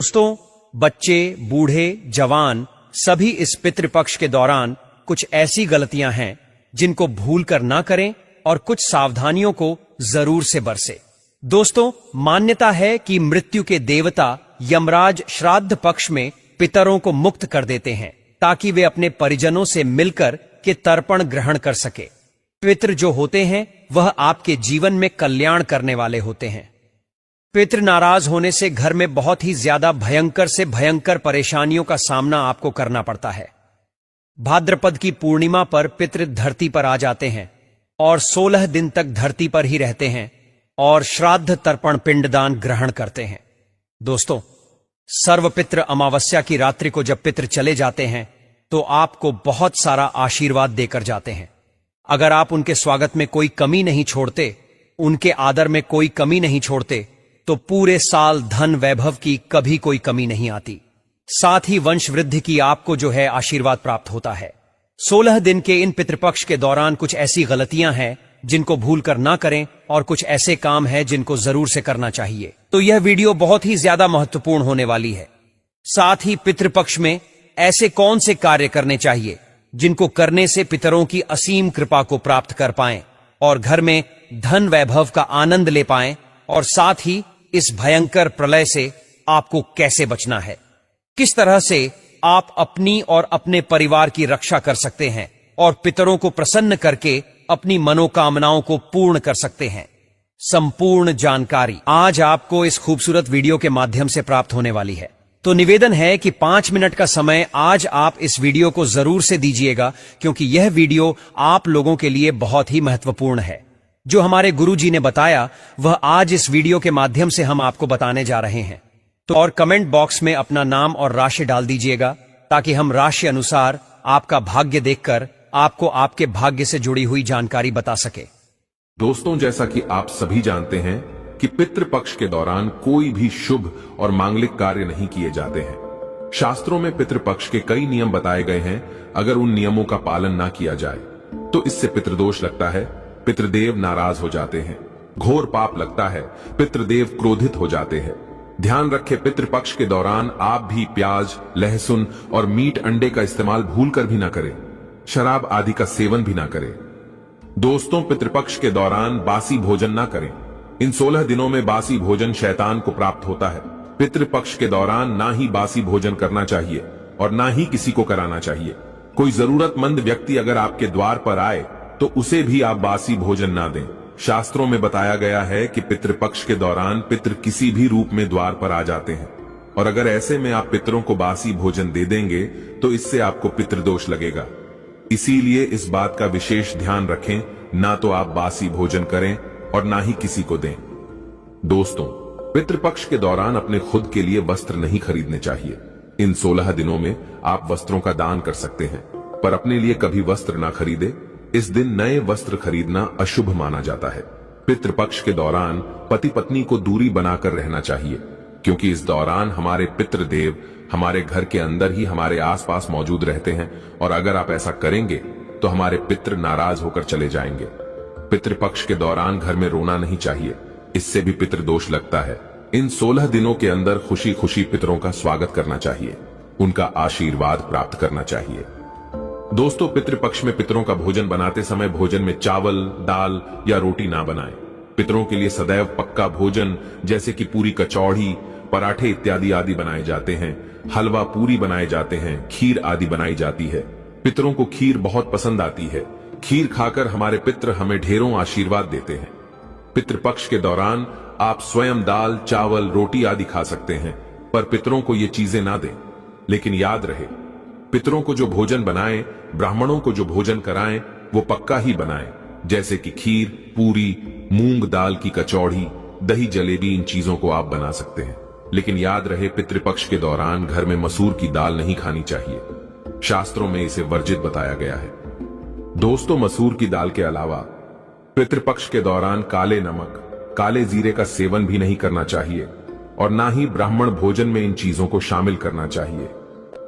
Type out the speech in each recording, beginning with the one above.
दोस्तों, बच्चे, बूढ़े, जवान सभी इस पितृपक्ष के दौरान कुछ ऐसी गलतियां हैं जिनको भूल कर ना करें और कुछ सावधानियों को जरूर से बरसे। दोस्तों, मान्यता है कि मृत्यु के देवता यमराज श्राद्ध पक्ष में पितरों को मुक्त कर देते हैं ताकि वे अपने परिजनों से मिलकर के तर्पण ग्रहण कर सके। पितृ जो होते हैं वह आपके जीवन में कल्याण करने वाले होते हैं। पितृ नाराज होने से घर में बहुत ही ज्यादा भयंकर से भयंकर परेशानियों का सामना आपको करना पड़ता है। भाद्रपद की पूर्णिमा पर पितृ धरती पर आ जाते हैं और 16 दिन तक धरती पर ही रहते हैं और श्राद्ध तर्पण पिंडदान ग्रहण करते हैं। दोस्तों, सर्वपितृ अमावस्या की रात्रि को जब पितृ चले जाते हैं तो आपको बहुत सारा आशीर्वाद देकर जाते हैं। अगर आप उनके स्वागत में कोई कमी नहीं छोड़ते, उनके आदर में कोई कमी नहीं छोड़ते, तो पूरे साल धन वैभव की कभी कोई कमी नहीं आती। साथ ही वंश वृद्धि की आपको जो है आशीर्वाद प्राप्त होता है। 16 दिन के इन पितृपक्ष के दौरान कुछ ऐसी गलतियां हैं जिनको भूल कर ना करें और कुछ ऐसे काम हैं जिनको जरूर से करना चाहिए। तो यह वीडियो बहुत ही ज्यादा महत्वपूर्ण होने वाली है। साथ ही पितृपक्ष में ऐसे कौन से कार्य करने चाहिए जिनको करने से पितरों की असीम कृपा को प्राप्त कर पाएं और घर में धन वैभव का आनंद ले पाएं, और साथ ही इस भयंकर प्रलय से आपको कैसे बचना है, किस तरह से आप अपनी और अपने परिवार की रक्षा कर सकते हैं और पितरों को प्रसन्न करके अपनी मनोकामनाओं को पूर्ण कर सकते हैं। संपूर्ण जानकारी आज आपको इस खूबसूरत वीडियो के माध्यम से प्राप्त होने वाली है। तो निवेदन है कि 5 मिनट का समय आज आप इस वीडियो को जरूर से दीजिएगा, क्योंकि यह वीडियो आप लोगों के लिए बहुत ही महत्वपूर्ण है। जो हमारे गुरुजी ने बताया वह आज इस वीडियो के माध्यम से हम आपको बताने जा रहे हैं। तो और कमेंट बॉक्स में अपना नाम और राशि डाल दीजिएगा ताकि हम राशि अनुसार आपका भाग्य देखकर आपको आपके भाग्य से जुड़ी हुई जानकारी बता सके। दोस्तों, जैसा कि आप सभी जानते हैं कि पितृपक्ष के दौरान कोई भी शुभ और मांगलिक कार्य नहीं किए जाते हैं। शास्त्रों में पितृपक्ष के कई नियम बताए गए हैं। अगर उन नियमों का पालन ना किया जाए तो इससे पितृदोष लगता है, पितृदेव नाराज हो जाते हैं, घोर पाप लगता है, पितृदेव क्रोधित हो जाते हैं। ध्यान रखें, पितृपक्ष के दौरान आप भी प्याज, लहसुन और मीट अंडे का इस्तेमाल भूलकर भी ना करें। शराब आदि का सेवन भी ना करें। दोस्तों, पितृपक्ष के दौरान बासी भोजन ना करें। इन 16 दिनों में बासी भोजन शैतान को प्राप्त होता है। पितृपक्ष के दौरान ना ही बासी भोजन करना चाहिए और ना ही किसी को कराना चाहिए। कोई जरूरतमंद व्यक्ति अगर आपके द्वार पर आए तो उसे भी आप बासी भोजन ना दें। शास्त्रों में बताया गया है कि पितृपक्ष के दौरान पितृ किसी भी रूप में द्वार पर आ जाते हैं, और अगर ऐसे में आप पितरों को बासी भोजन दे देंगे तो इससे आपको पितृदोष लगेगा। इसीलिए इस बात का विशेष ध्यान रखें, ना तो आप बासी भोजन करें और ना ही किसी को दें। दोस्तों, पितृपक्ष के दौरान अपने खुद के लिए वस्त्र नहीं खरीदने चाहिए। इन 16 दिनों में आप वस्त्रों का दान कर सकते हैं, पर अपने लिए कभी वस्त्र ना खरीदे। इस दिन नए वस्त्र खरीदना अशुभ माना जाता है। पितृपक्ष के दौरान पति पत्नी को दूरी बनाकर रहना चाहिए, क्योंकि इस दौरान हमारे पितृदेव हमारे घर के अंदर ही हमारे आसपास मौजूद रहते हैं, और अगर आप ऐसा करेंगे तो हमारे पितृ नाराज होकर चले जाएंगे। पितृपक्ष के दौरान घर में रोना नहीं चाहिए, इससे भी पितृदोष लगता है। इन 16 दिनों के अंदर खुशी खुशी पितरों का स्वागत करना चाहिए, उनका आशीर्वाद प्राप्त करना चाहिए। दोस्तों, पितृपक्ष में पितरों का भोजन बनाते समय भोजन में चावल, दाल या रोटी ना बनाएं। पितरों के लिए सदैव पक्का भोजन जैसे कि पूरी, कचौड़ी, पराठे इत्यादि आदि बनाए जाते हैं। हलवा पूरी बनाए जाते हैं, खीर आदि बनाई जाती है। पितरों को खीर बहुत पसंद आती है। खीर खाकर हमारे पितृ हमें ढेरों आशीर्वाद देते हैं। पितृपक्ष के दौरान आप स्वयं दाल, चावल, रोटी आदि खा सकते हैं, पर पितरों को ये चीजें ना दें। लेकिन याद रहे, पितरों को जो भोजन बनाएं, ब्राह्मणों को जो भोजन कराएं, वो पक्का ही बनाएं, जैसे कि खीर, पूरी, मूंग दाल की कचौड़ी, दही, जलेबी, इन चीजों को आप बना सकते हैं। लेकिन याद रहे, पितृपक्ष के दौरान घर में मसूर की दाल नहीं खानी चाहिए। शास्त्रों में इसे वर्जित बताया गया है। दोस्तों, मसूर की दाल के अलावा पितृपक्ष के दौरान काले नमक, काले जीरे का सेवन भी नहीं करना चाहिए, और ना ही ब्राह्मण भोजन में इन चीजों को शामिल करना चाहिए।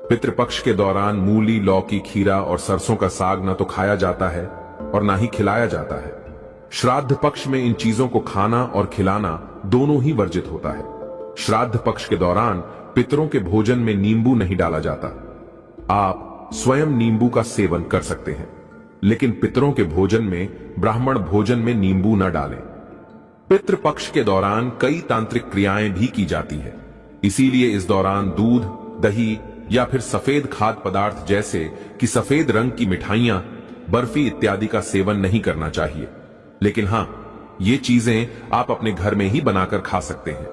पितृपक्ष के दौरान मूली, लौकी, खीरा और सरसों का साग न तो खाया जाता है और ना ही खिलाया जाता है। श्राद्ध पक्ष में इन चीजों को खाना और खिलाना दोनों ही वर्जित होता है। श्राद्ध पक्ष के दौरान पितरों के भोजन में नींबू नहीं डाला जाता। आप स्वयं नींबू का सेवन कर सकते हैं, लेकिन पितरों के भोजन में, ब्राह्मण भोजन में नींबू न डालें। पितृपक्ष के दौरान कई तांत्रिक क्रियाएं भी की जाती है, इसीलिए इस दौरान दूध, दही या फिर सफेद खाद्य पदार्थ जैसे कि सफेद रंग की मिठाइयां, बर्फी इत्यादि का सेवन नहीं करना चाहिए। लेकिन हां, ये चीजें आप अपने घर में ही बनाकर खा सकते हैं।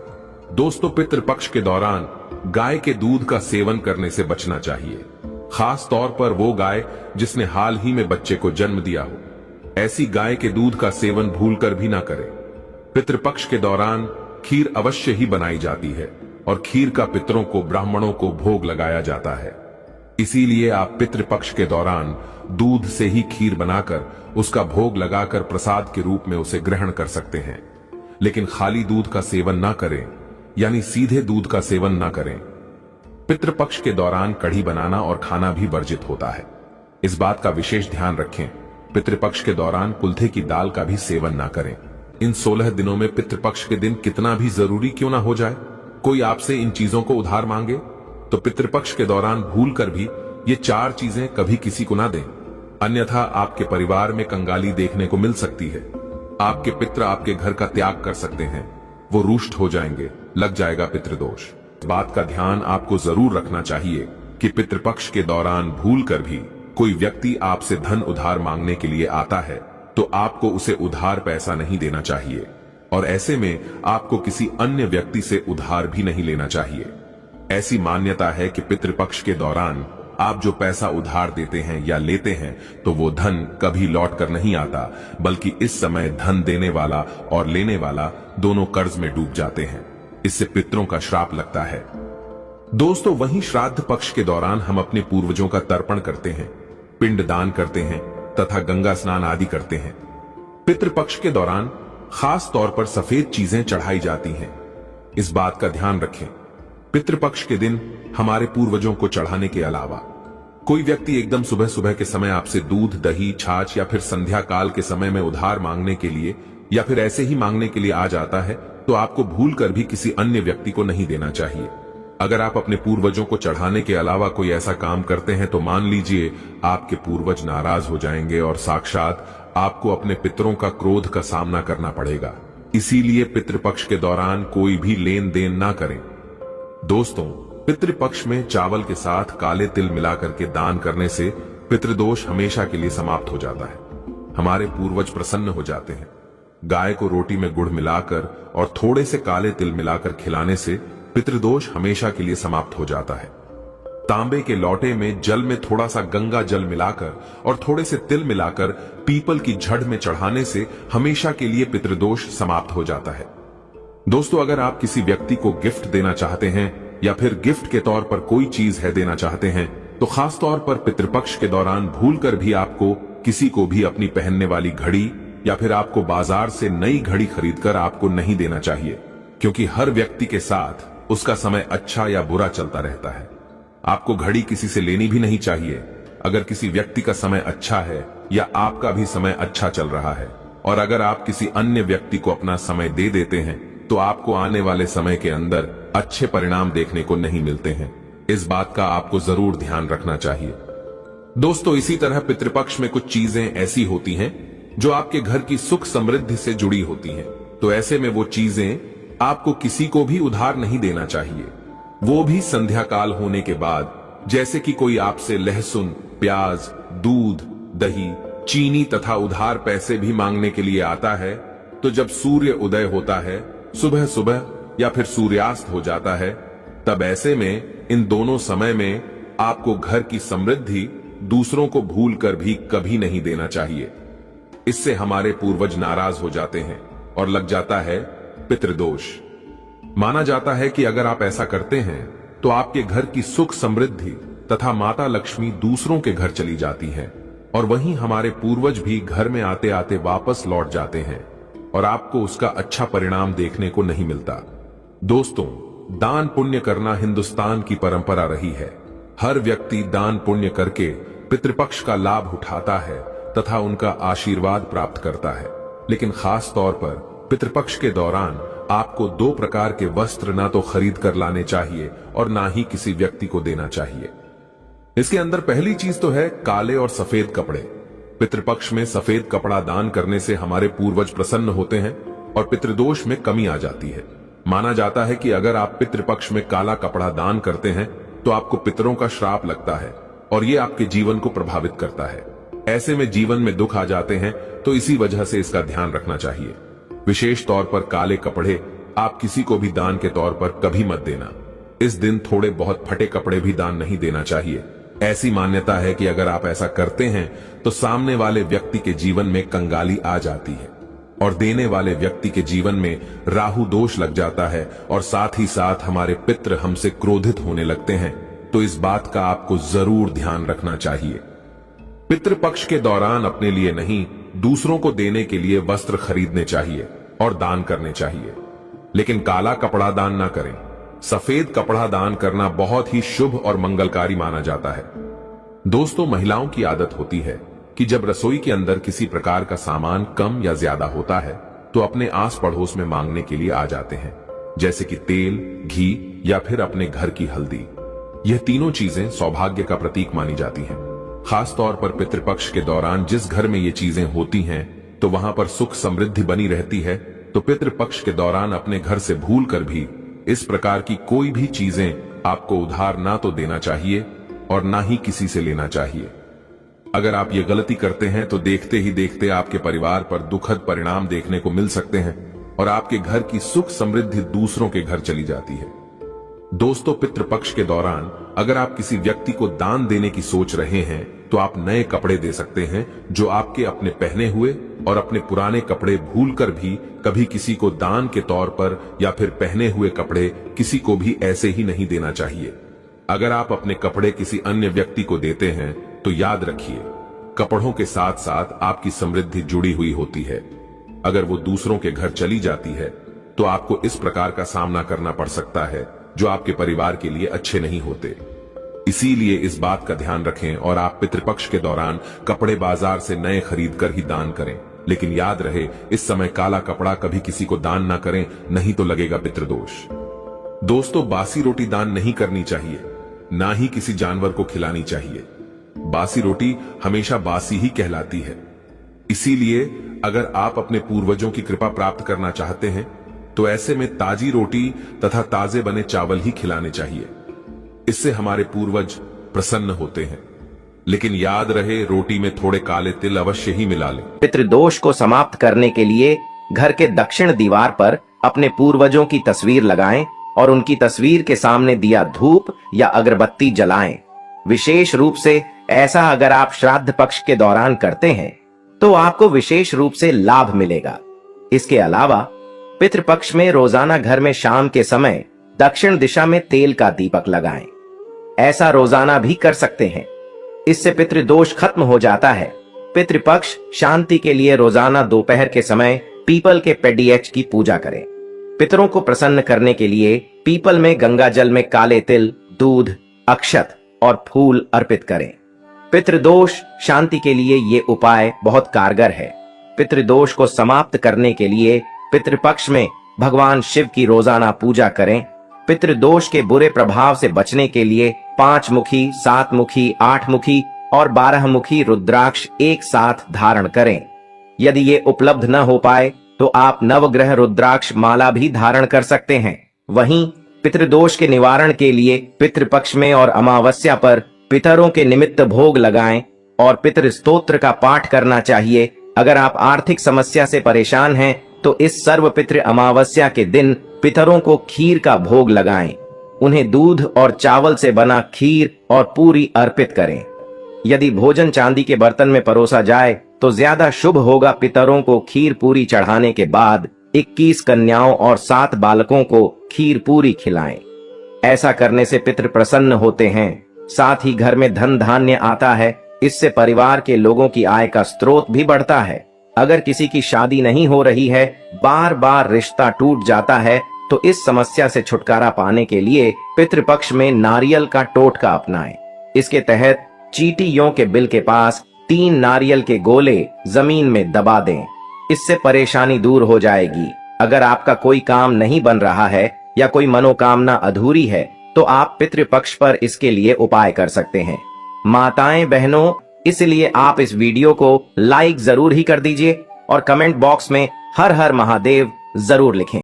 दोस्तों, पितृपक्ष के दौरान गाय के दूध का सेवन करने से बचना चाहिए, खास तौर पर वो गाय जिसने हाल ही में बच्चे को जन्म दिया हो। ऐसी गाय के दूध का सेवन भूलकर भी ना करें। पितृपक्ष के दौरान खीर अवश्य ही बनाई जाती है और खीर का पितरों को, ब्राह्मणों को भोग लगाया जाता है। इसीलिए आप पितृपक्ष के दौरान दूध से ही खीर बनाकर उसका भोग लगाकर प्रसाद के रूप में उसे ग्रहण कर सकते हैं। लेकिन खाली दूध का सेवन ना करें, यानी सीधे दूध का सेवन ना करें। पितृपक्ष के दौरान कढ़ी बनाना और खाना भी वर्जित होता है। इस बात का विशेष ध्यान रखें। पितृपक्ष के दौरान कुल्थे की दाल का भी सेवन ना करें। इन 16 दिनों में पितृपक्ष के दिन कितना भी जरूरी क्यों ना हो जाए, कोई आपसे इन चीजों को उधार मांगे तो पितृपक्ष के दौरान भूलकर भी ये 4 चीजें कभी किसी को ना दें, अन्यथा आपके परिवार में कंगाली देखने को मिल सकती है। आपके पितृ आपके घर का त्याग कर सकते हैं, वो रुष्ट हो जाएंगे, लग जाएगा पितृदोष। इस बात का ध्यान आपको जरूर रखना चाहिए कि पितृपक्ष के दौरान भूलकर भी कोई व्यक्ति आपसे धन उधार मांगने के लिए आता है तो आपको उसे उधार पैसा नहीं देना चाहिए, और ऐसे में आपको किसी अन्य व्यक्ति से उधार भी नहीं लेना चाहिए। ऐसी मान्यता है कि पितृपक्ष के दौरान आप जो पैसा उधार देते हैं या लेते हैं तो वो धन कभी लौट कर नहीं आता, बल्कि इस समय धन देने वाला और लेने वाला दोनों कर्ज में डूब जाते हैं। इससे पितरों का श्राप लगता है। दोस्तों, वहीं श्राद्ध पक्ष के दौरान हम अपने पूर्वजों का तर्पण करते हैं, पिंड दान करते हैं तथा गंगा स्नान आदि करते हैं। पितृपक्ष के दौरान खास तौर पर सफेद चीजें चढ़ाई जाती हैं। इस बात का ध्यान रखें। पितृपक्ष के दिन हमारे पूर्वजों को चढ़ाने के अलावा कोई व्यक्ति एकदम सुबह सुबह के समय आपसे दूध, दही, छाछ या फिर संध्या काल के समय में उधार मांगने के लिए या फिर ऐसे ही मांगने के लिए आ जाता है तो आपको भूलकर भी किसी अन्य व्यक्ति को नहीं देना चाहिए। अगर आप अपने पूर्वजों को चढ़ाने के अलावा कोई ऐसा काम करते हैं तो मान लीजिए आपके पूर्वज नाराज हो जाएंगे और साक्षात आपको अपने पितरों का क्रोध का सामना करना पड़ेगा। इसीलिए पितृपक्ष के दौरान कोई भी लेन देन ना करें। दोस्तों, पितृपक्ष में चावल के साथ काले तिल मिलाकर के दान करने से पितृदोष हमेशा के लिए समाप्त हो जाता है। हमारे पूर्वज प्रसन्न हो जाते हैं। गाय को रोटी में गुड़ मिलाकर और थोड़े से काले तिल मिलाकर खिलाने से पितृदोष हमेशा के लिए समाप्त हो जाता है। तांबे के लोटे में जल में थोड़ा सा गंगा जल मिलाकर और थोड़े से तिल मिलाकर पीपल की जड़ में चढ़ाने से हमेशा के लिए पितृदोष समाप्त हो जाता है। दोस्तों, अगर आप किसी व्यक्ति को गिफ्ट देना चाहते हैं या फिर गिफ्ट के तौर पर कोई चीज है देना चाहते हैं तो खास तौर पर पितृपक्ष के दौरान भूलकर भी आपको किसी को भी अपनी पहनने वाली घड़ी या फिर आपको बाजार से नई घड़ी खरीदकर आपको नहीं देना चाहिए, क्योंकि हर व्यक्ति के साथ उसका समय अच्छा या बुरा चलता रहता है। आपको घड़ी किसी से लेनी भी नहीं चाहिए। अगर किसी व्यक्ति का समय अच्छा है या आपका भी समय अच्छा चल रहा है और अगर आप किसी अन्य व्यक्ति को अपना समय दे देते हैं तो आपको आने वाले समय के अंदर अच्छे परिणाम देखने को नहीं मिलते हैं। इस बात का आपको जरूर ध्यान रखना चाहिए। दोस्तों, इसी तरह पितृपक्ष में कुछ चीजें ऐसी होती हैं जो आपके घर की सुख समृद्धि से जुड़ी होती हैं, तो ऐसे में वो चीजें आपको किसी को भी उधार नहीं देना चाहिए, वो भी संध्या काल होने के बाद। जैसे कि कोई आपसे लहसुन, प्याज, दूध, दही, चीनी तथा उधार पैसे भी मांगने के लिए आता है तो जब सूर्य उदय होता है, सुबह सुबह या फिर सूर्यास्त हो जाता है, तब ऐसे में इन दोनों समय में आपको घर की समृद्धि दूसरों को भूलकर भी कभी नहीं देना चाहिए। इससे हमारे पूर्वज नाराज हो जाते हैं और लग जाता है पितृदोष। माना जाता है कि अगर आप ऐसा करते हैं तो आपके घर की सुख समृद्धि तथा माता लक्ष्मी दूसरों के घर चली जाती है और वहीं हमारे पूर्वज भी घर में आते आते वापस लौट जाते हैं और आपको उसका अच्छा परिणाम देखने को नहीं मिलता। दोस्तों, दान पुण्य करना हिंदुस्तान की परंपरा रही है। हर व्यक्ति दान पुण्य करके पितृपक्ष का लाभ उठाता है तथा उनका आशीर्वाद प्राप्त करता है। लेकिन खास तौर पर पितृपक्ष के दौरान आपको 2 प्रकार के वस्त्र ना तो खरीद कर लाने चाहिए और ना ही किसी व्यक्ति को देना चाहिए। इसके अंदर पहली चीज तो है काले और सफेद कपड़े। पितृपक्ष में सफेद कपड़ा दान करने से हमारे पूर्वज प्रसन्न होते हैं और पितृदोष में कमी आ जाती है। माना जाता है कि अगर आप पितृपक्ष में काला कपड़ा दान करते हैं तो आपको पितरों का श्राप लगता है और ये आपके जीवन को प्रभावित करता है। ऐसे में जीवन में दुख आ जाते हैं, तो इसी वजह से इसका ध्यान रखना चाहिए। विशेष तौर पर काले कपड़े आप किसी को भी दान के तौर पर कभी मत देना। इस दिन थोड़े बहुत फटे कपड़े भी दान नहीं देना चाहिए। ऐसी मान्यता है कि अगर आप ऐसा करते हैं तो सामने वाले व्यक्ति के जीवन में कंगाली आ जाती है और देने वाले व्यक्ति के जीवन में राहु दोष लग जाता है और साथ ही साथ हमारे पितृ हमसे क्रोधित होने लगते हैं। तो इस बात का आपको जरूर ध्यान रखना चाहिए। पितृपक्ष के दौरान अपने लिए नहीं, दूसरों को देने के लिए वस्त्र खरीदने चाहिए और दान करने चाहिए, लेकिन काला कपड़ा दान ना करें। सफेद कपड़ा दान करना बहुत ही शुभ और मंगलकारी माना जाता है। दोस्तों, महिलाओं की आदत होती है कि जब रसोई के अंदर किसी प्रकार का सामान कम या ज्यादा होता है तो अपने आस पड़ोस में मांगने के लिए आ जाते हैं, जैसे कि तेल, घी या फिर अपने घर की हल्दी। यह तीनों चीजें सौभाग्य का प्रतीक मानी जाती हैं। खास तौर पर पितृपक्ष के दौरान जिस घर में ये चीजें होती हैं तो वहां पर सुख समृद्धि बनी रहती है। तो पितृपक्ष के दौरान अपने घर से भूल कर भी इस प्रकार की कोई भी चीजें आपको उधार ना तो देना चाहिए और ना ही किसी से लेना चाहिए। अगर आप ये गलती करते हैं तो देखते ही देखते आपके परिवार पर दुखद परिणाम देखने को मिल सकते हैं और आपके घर की सुख समृद्धि दूसरों के घर चली जाती है। दोस्तों, पितृपक्ष के दौरान अगर आप किसी व्यक्ति को दान देने की सोच रहे हैं तो आप नए कपड़े दे सकते हैं जो आपके अपने पहने हुए, और अपने पुराने कपड़े भूलकर भी कभी किसी को दान के तौर पर या फिर पहने हुए कपड़े किसी को भी ऐसे ही नहीं देना चाहिए। अगर आप अपने कपड़े किसी अन्य व्यक्ति को देते हैं तो याद रखिए, कपड़ों के साथ साथ आपकी समृद्धि जुड़ी हुई होती है। अगर वो दूसरों के घर चली जाती है तो आपको इस प्रकार का सामना करना पड़ सकता है जो आपके परिवार के लिए अच्छे नहीं होते। इसीलिए इस बात का ध्यान रखें और आप पितृपक्ष के दौरान कपड़े बाजार से नए खरीद कर ही दान करें। लेकिन याद रहे, इस समय काला कपड़ा कभी किसी को दान ना करें, नहीं तो लगेगा पितृदोष। दोस्तों, बासी रोटी दान नहीं करनी चाहिए, ना ही किसी जानवर को खिलानी चाहिए। बासी रोटी हमेशा बासी ही कहलाती है। इसीलिए अगर आप अपने पूर्वजों की कृपा प्राप्त करना चाहते हैं तो ऐसे में ताजी रोटी तथा ताजे बने चावल ही खिलाने चाहिए। इससे हमारे पूर्वज प्रसन्न होते हैं। लेकिन याद रहे, रोटी में थोड़े काले तिल अवश्य ही मिला लें। पितृदोष को समाप्त करने के लिए घर के दक्षिण दीवार पर अपने पूर्वजों की तस्वीर लगाएं और उनकी तस्वीर के सामने दिया धूप या अगरबत्ती जलाएं। विशेष रूप से ऐसा अगर आप श्राद्ध पक्ष के दौरान करते हैं तो आपको विशेष रूप से लाभ मिलेगा। इसके अलावा पितृपक्ष में रोजाना घर में शाम के समय दक्षिण दिशा में तेल का दीपक लगाएं। ऐसा रोजाना भी कर सकते हैं, इससे पितृदोष खत्म हो जाता है। पितृपक्ष शांति के लिए रोजाना दोपहर के समय पीपल के पेडिएच की पूजा करें। पितरों को प्रसन्न करने के लिए पीपल में गंगा जल में काले तिल, दूध, अक्षत और फूल अर्पित करें। पितृदोष शांति के लिए ये उपाय बहुत कारगर है। पितृदोष को समाप्त करने के लिए पितृपक्ष में भगवान शिव की रोजाना पूजा करें। पितृदोष के बुरे प्रभाव से बचने के लिए 5 मुखी, 7 मुखी, 8 मुखी और 12 मुखी रुद्राक्ष एक साथ धारण करें। यदि ये उपलब्ध न हो पाए तो आप नवग्रह रुद्राक्ष माला भी धारण कर सकते हैं। वहीं पितृदोष के निवारण के लिए पितृपक्ष में और अमावस्या पर पितरों के निमित्त भोग लगाएं और पितृ स्तोत्र का पाठ करना चाहिए। अगर आप आर्थिक समस्या से परेशान हैं तो इस सर्व पितृ अमावस्या के दिन पितरों को खीर का भोग लगाएं। उन्हें दूध और चावल से बना खीर और पूरी अर्पित करें। यदि भोजन चांदी के बर्तन में परोसा जाए तो ज्यादा शुभ होगा। पितरों को खीर पूरी चढ़ाने के बाद 21 कन्याओं और 7 बालकों को खीर पूरी खिलाएं। ऐसा करने से पितृ प्रसन्न होते हैं, साथ ही घर में धन धान्य आता है। इससे परिवार के लोगों की आय का स्रोत भी बढ़ता है। अगर किसी की शादी नहीं हो रही है, बार बार रिश्ता टूट जाता है, तो इस समस्या से छुटकारा पाने के लिए पितृपक्ष में नारियल का टोटका अपनाएं। इसके तहत चींटियों के बिल के पास 3 नारियल के गोले जमीन में दबा दें। इससे परेशानी दूर हो जाएगी। अगर आपका कोई काम नहीं बन रहा है या कोई मनोकामना अधूरी है तो आप पितृपक्ष पर इसके लिए उपाय कर सकते हैं। माताएं बहनों, इसलिए आप इस वीडियो को लाइक जरूर ही कर दीजिए और कमेंट बॉक्स में हर हर महादेव जरूर लिखें।